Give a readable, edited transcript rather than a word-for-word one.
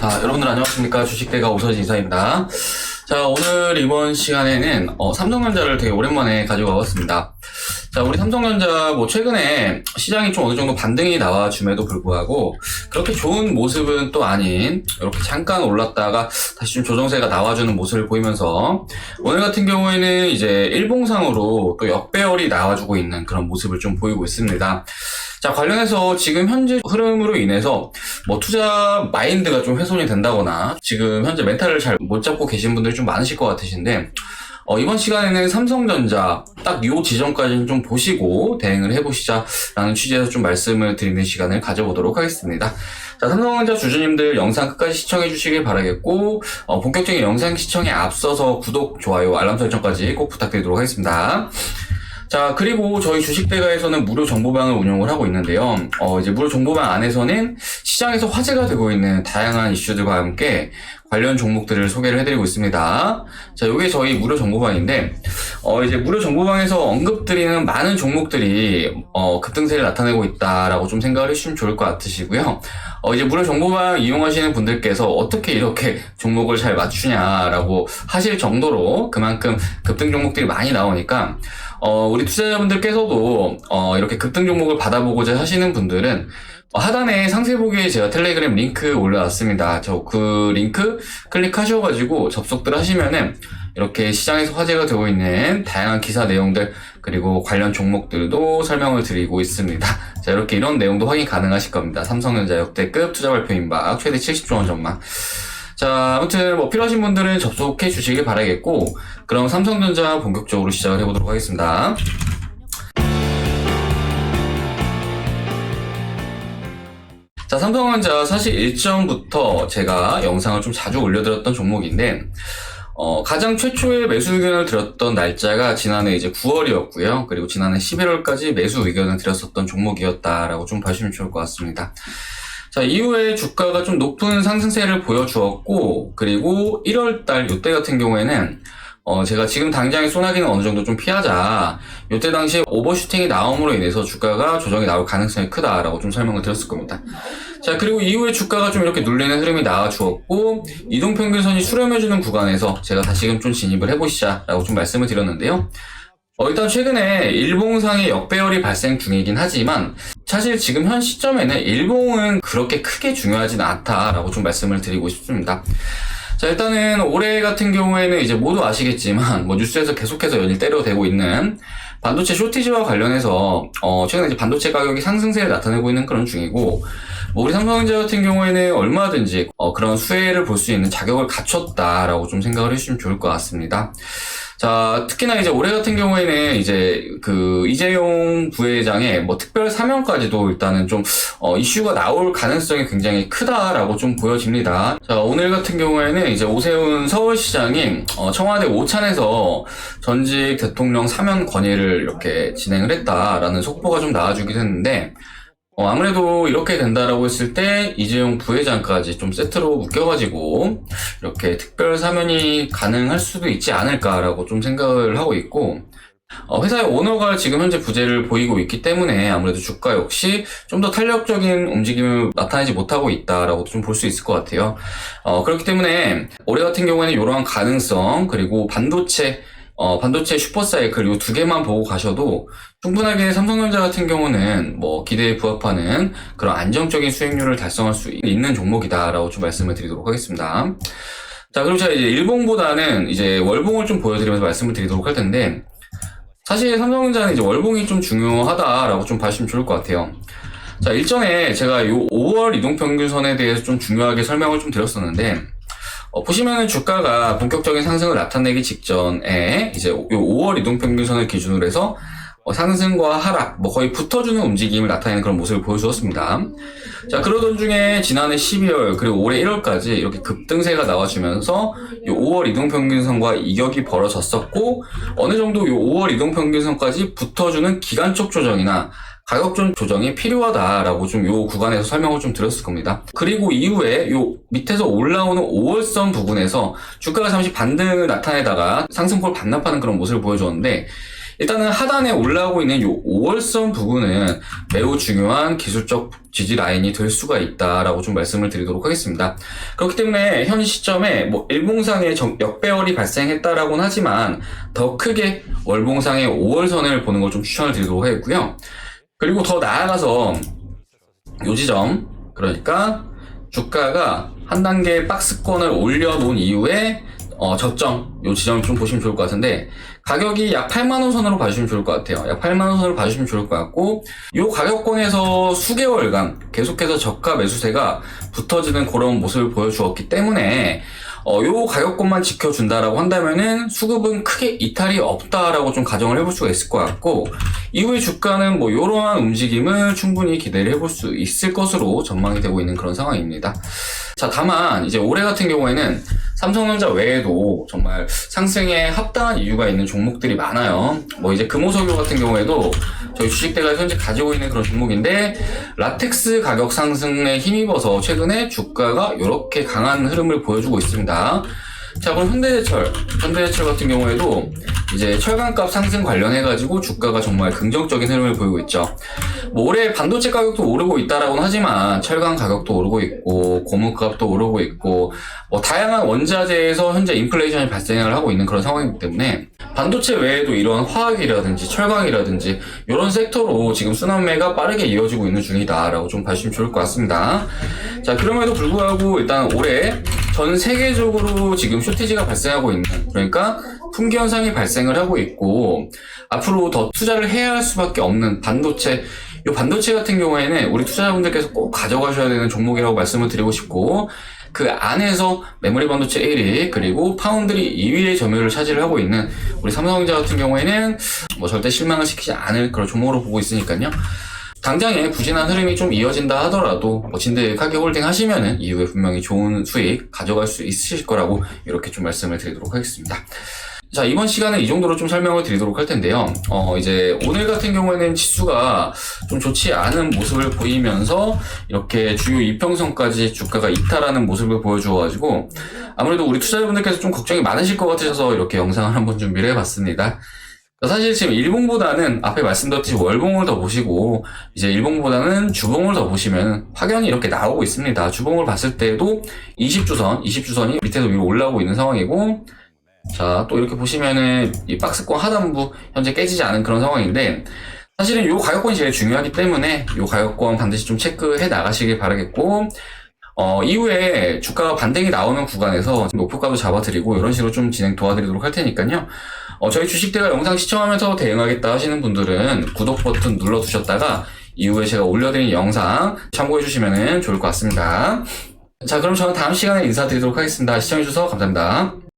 자, 여러분들 안녕하십니까. 주식대가 오서진 이사입니다. 자, 오늘 이번 시간에는 삼성전자를 되게 오랜만에 가지고 와봤습니다. 자, 우리 삼성전자 최근에 시장이 좀 어느 정도 반등이 나와줌에도 불구하고 그렇게 좋은 모습은 또 아닌 이렇게 잠깐 올랐다가 다시 좀 조정세가 나와주는 모습을 보이면서 오늘 같은 경우에는 이제 일봉상으로 또 역배열이 나와주고 있는 그런 모습을 좀 보이고 있습니다. 자, 관련해서 지금 현재 흐름으로 인해서 투자 마인드가 좀 훼손이 된다거나 지금 현재 멘탈을 잘 못 잡고 계신 분들이 좀 많으실 것 같으신데 이번 시간에는 삼성전자 딱 요 지점까지는 좀 보시고 대응을 해보시자라는 취지에서 좀 말씀을 드리는 시간을 가져보도록 하겠습니다. 자, 삼성전자 주주님들 영상 끝까지 시청해 주시길 바라겠고 본격적인 영상 시청에 앞서서 구독, 좋아요, 알람 설정까지 꼭 부탁드리도록 하겠습니다. 자, 그리고 저희 주식대가에서는 무료 정보방을 운영을 하고 있는데요. 이제 무료 정보방 안에서는 시장에서 화제가 되고 있는 다양한 이슈들과 함께 관련 종목들을 소개를 해드리고 있습니다. 자, 요게 저희 무료 정보방인데, 이제 무료 정보방에서 언급드리는 많은 종목들이, 급등세를 나타내고 있다라고 좀 생각을 해주시면 좋을 것 같으시고요. 이제 무료 정보방 이용하시는 분들께서 어떻게 이렇게 종목을 잘 맞추냐라고 하실 정도로 그만큼 급등 종목들이 많이 나오니까, 우리 투자자분들께서도, 이렇게 급등 종목을 받아보고자 하시는 분들은 하단에 상세 보기에 제가 텔레그램 링크 올려놨습니다. 그 링크 클릭하셔가지고 접속들 하시면은 이렇게 시장에서 화제가 되고 있는 다양한 기사 내용들 그리고 관련 종목들도 설명을 드리고 있습니다. 자, 이렇게 이런 내용도 확인 가능하실 겁니다. 삼성전자 역대급 투자 발표 임박 최대 70조 원 전망. 자, 아무튼 필요하신 분들은 접속해 주시길 바라겠고 그럼 삼성전자 본격적으로 시작을 해보도록 하겠습니다. 자, 삼성전자 사실 일전부터 제가 영상을 좀 자주 올려드렸던 종목인데 가장 최초의 매수 의견을 드렸던 날짜가 지난해 이제 9월이었고요. 그리고 지난해 11월까지 매수 의견을 드렸었던 종목이었다라고 좀 봐주시면 좋을 것 같습니다. 자, 이후에 주가가 좀 높은 상승세를 보여주었고 그리고 1월달 요때 같은 경우에는 제가 지금 당장의 소나기는 어느 정도 좀 피하자. 요때 당시에 오버슈팅이 나옴으로 인해서 주가가 조정이 나올 가능성이 크다라고 좀 설명을 드렸을 겁니다. 자, 그리고 이후에 주가가 좀 이렇게 눌리는 흐름이 나와주었고, 이동평균선이 수렴해주는 구간에서 제가 다시금 좀 진입을 해보시자라고 좀 말씀을 드렸는데요. 일단 최근에 일봉상의 역배열이 발생 중이긴 하지만, 사실 지금 현 시점에는 일봉은 그렇게 크게 중요하진 않다라고 좀 말씀을 드리고 싶습니다. 자, 일단은 올해 같은 경우에는 이제 모두 아시겠지만 뉴스에서 계속해서 연일 때려대고 있는 반도체 쇼티지와 관련해서 최근에 이제 반도체 가격이 상승세를 나타내고 있는 그런 중이고 우리 삼성전자 같은 경우에는 얼마든지 그런 수혜를 볼 수 있는 자격을 갖췄다라고 좀 생각을 해주시면 좋을 것 같습니다. 자, 특히나 이제 올해 같은 경우에는 이제 이재용 부회장의 특별 사면까지도 일단은 좀 이슈가 나올 가능성이 굉장히 크다라고 좀 보여집니다. 자, 오늘 같은 경우에는 이제 오세훈 서울시장이 청와대 오찬에서 전직 대통령 사면 건의를 이렇게 진행을 했다라는 속보가 좀 나와주기도 했는데 아무래도 이렇게 된다라고 했을 때 이재용 부회장까지 좀 세트로 묶여가지고 이렇게 특별 사면이 가능할 수도 있지 않을까라고 좀 생각을 하고 있고 회사의 오너가 지금 현재 부재를 보이고 있기 때문에 아무래도 주가 역시 좀 더 탄력적인 움직임을 나타내지 못하고 있다라고 좀 볼 수 있을 것 같아요. 그렇기 때문에 올해 같은 경우에는 이러한 가능성 그리고 반도체 슈퍼사이클 이 두 개만 보고 가셔도 충분하게 삼성전자 같은 경우는 기대에 부합하는 그런 안정적인 수익률을 달성할 수 있는 종목이다라고 좀 말씀을 드리도록 하겠습니다. 자, 그리고 제가 이제 일봉보다는 이제 월봉을 좀 보여드리면서 말씀을 드리도록 할 텐데 사실 삼성전자는 이제 월봉이 좀 중요하다라고 좀 봐주시면 좋을 것 같아요. 자, 일전에 제가 요 5월 이동평균선에 대해서 좀 중요하게 설명을 좀 드렸었는데 보시면은 주가가 본격적인 상승을 나타내기 직전에 이제 요 5월 이동평균선을 기준으로 해서 상승과 하락, 거의 붙어주는 움직임을 나타내는 그런 모습을 보여주었습니다. 자, 그러던 중에 지난해 12월 그리고 올해 1월까지 이렇게 급등세가 나와주면서 요 5월 이동평균선과 이격이 벌어졌었고 어느 정도 요 5월 이동평균선까지 붙어주는 기간적 조정이나 가격적 조정이 필요하다라고 좀 요 구간에서 설명을 좀 드렸을 겁니다. 그리고 이후에 요 밑에서 올라오는 5월선 부분에서 주가가 잠시 반등을 나타내다가 상승폭을 반납하는 그런 모습을 보여줬는데 일단은 하단에 올라오고 있는 이 5월선 부분은 매우 중요한 기술적 지지 라인이 될 수가 있다라고 좀 말씀을 드리도록 하겠습니다. 그렇기 때문에 현 시점에 뭐 일봉상의 역배열이 발생했다라고는 하지만 더 크게 월봉상의 5월선을 보는 걸 좀 추천을 드리도록 하겠고요. 그리고 더 나아가서 요 지점, 그러니까 주가가 한 단계 박스권을 올려놓은 이후에 저점, 요 지점을 좀 보시면 좋을 것 같은데, 가격이 약 8만원 선으로 봐주시면 좋을 것 같아요. 약 8만원 선으로 봐주시면 좋을 것 같고, 요 가격권에서 수개월간 계속해서 저가 매수세가 붙어지는 그런 모습을 보여주었기 때문에, 요 가격권만 지켜준다라고 한다면은 수급은 크게 이탈이 없다라고 좀 가정을 해볼 수가 있을 것 같고, 이후에 주가는 뭐 요러한 움직임을 충분히 기대를 해볼 수 있을 것으로 전망이 되고 있는 그런 상황입니다. 자, 다만 이제 올해 같은 경우에는 삼성전자 외에도 정말 상승에 합당한 이유가 있는 종목들이 많아요. 뭐 이제 금호석유 같은 경우에도 저희 주식대가 현재 가지고 있는 그런 종목인데, 라텍스 가격 상승에 힘입어서 최근에 주가가 이렇게 강한 흐름을 보여주고 있습니다. 자, 그럼 현대제철 같은 경우에도 이제 철강값 상승 관련해가지고 주가가 정말 긍정적인 흐름을 보이고 있죠. 뭐 올해 반도체 가격도 오르고 있다라고는 하지만 철강 가격도 오르고 있고 고무값도 오르고 있고 뭐 다양한 원자재에서 현재 인플레이션이 발생을 하고 있는 그런 상황이기 때문에 반도체 외에도 이러한 화학이라든지 철강이라든지 이런 섹터로 지금 순환매가 빠르게 이어지고 있는 중이다라고 좀 봐주시면 좋을 것 같습니다. 자, 그럼에도 불구하고 일단 올해 전 세계적으로 지금 쇼티지가 발생하고 있는, 그러니까 품귀 현상이 발생을 하고 있고 앞으로 더 투자를 해야 할 수밖에 없는 반도체, 이 반도체 같은 경우에는 우리 투자자분들께서 꼭 가져가셔야 되는 종목이라고 말씀을 드리고 싶고, 그 안에서 메모리 반도체 1위 그리고 파운드리 2위의 점유율을 차지를 하고 있는 우리 삼성전자 같은 경우에는 뭐 절대 실망을 시키지 않을 그런 종목으로 보고 있으니까요. 당장에 부진한 흐름이 좀 이어진다 하더라도 뭐 진득하게 홀딩 하시면은 이후에 분명히 좋은 수익 가져갈 수 있으실 거라고 이렇게 좀 말씀을 드리도록 하겠습니다. 자, 이번 시간은 이 정도로 좀 설명을 드리도록 할 텐데요. 이제 오늘 같은 경우에는 지수가 좀 좋지 않은 모습을 보이면서 이렇게 주요 이평선까지 주가가 이탈하는 모습을 보여주어가지고 아무래도 우리 투자자분들께서 좀 걱정이 많으실 것 같아서 이렇게 영상을 한번 준비를 해봤습니다. 사실 지금 일봉보다는 앞에 말씀드렸듯이 월봉을 더 보시고 이제 일봉보다는 주봉을 더 보시면 확연히 이렇게 나오고 있습니다. 주봉을 봤을 때도 20주선이 밑에서 위로 올라오고 있는 상황이고, 자, 또 이렇게 보시면은 이 박스권 하단부 현재 깨지지 않은 그런 상황인데, 사실은 요 가격권이 제일 중요하기 때문에 요 가격권 반드시 좀 체크해 나가시길 바라겠고, 이후에 주가가 반등이 나오는 구간에서 목표가도 잡아드리고 이런 식으로 좀 진행 도와드리도록 할 테니까요. 저희 주식대가 영상 시청하면서 대응하겠다 하시는 분들은 구독 버튼 눌러두셨다가 이후에 제가 올려드린 영상 참고해 주시면 좋을 것 같습니다. 자, 그럼 저는 다음 시간에 인사드리도록 하겠습니다. 시청해주셔서 감사합니다.